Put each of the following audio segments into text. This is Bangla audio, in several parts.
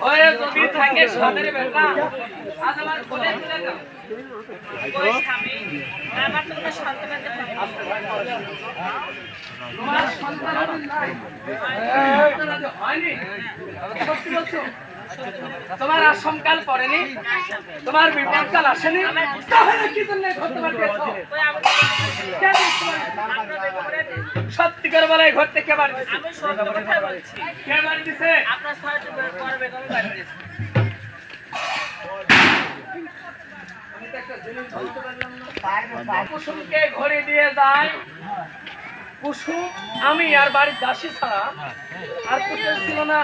ওরে যদি থাকে সাদরে বেটা আজ আমার কোলে তুলে দাও ওই স্বামী আমার তো কোনো সন্তান তোমার সন্তান নাই হয়নি সত্যি বলছো তোমার আসমকাল পড়েনি তোমার বিপদকাল আসেনি তাহলে কি জন্য ঘটতে পারতেছো সত্যি করে বলে ঘরতে কে বাড়ি দিছে আমি সত্য কথা বলছি কে বাড়ি দিছে আপনার ছয়টা পর বেগম বাড়ি দিছে আমি তো একটা জিনিস বলতে পারলাম না কুসুমকে ঘরে দিয়ে যায় কুসুম আমি আর বাড়ির দাসী ছাড়া আর কিছু ছিল না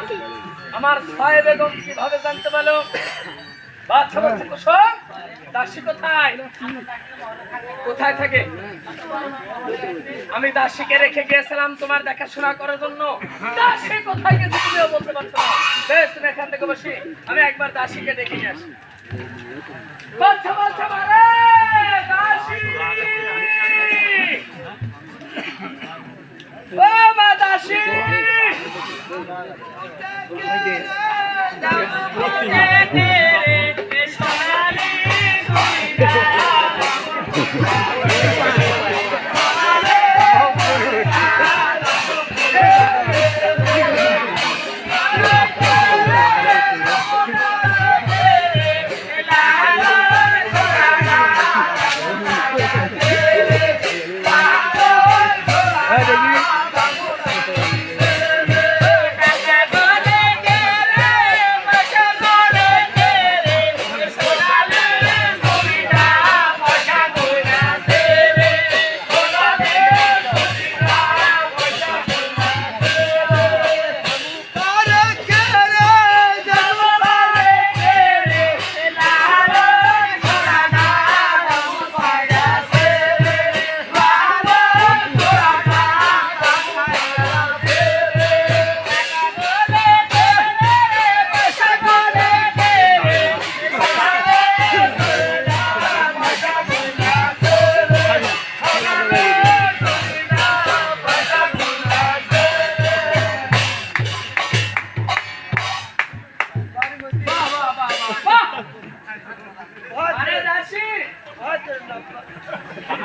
আমার ছয় বেগম কিভাবে জানতে পারলো বাচ্চা বাচ্চা কুসুম দাসী কোথায় কোথায় থাকে আমি দাসীকে রেখে গিয়েছিলাম তোমার দেখাশোনা করার জন্য দাসী কোথায় গেছে তুমিও বলতে পারছো না বেশ তুমি এখান থেকে বসি আমি একবার দাসীকে দেখে নিয়ে আসি বাচ্চা বাচ্চা মারে দাসী ও মা দাসী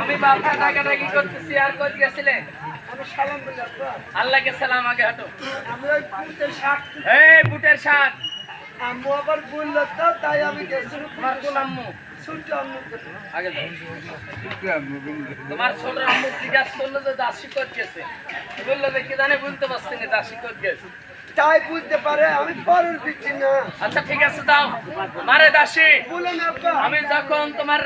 আমি বাবা টাকাটাকি করতেছি আর কই গেছিলে আমি সালাম বলি আল্লাহকে সালাম আগে হাঁটো আমি ওই বুটের শাক এই বুটের শাক আম্মু আবার বললো তো তাই আমি গেছি তোমার কোন আম্মু ছোট আম্মু আগে যাও ছোট আম্মু তোমার ছোট আম্মু জিজ্ঞাসা করলো যে দাসী কই গেছে বললো যে কি জানে বলতে পারছি না দাসী কই গেছে তাই বুঝতে পারে আমি পরের দিচ্ছি না আচ্ছা ঠিক আছে দাও মারে দাসী বলেন আব্বা আমি যখন তোমার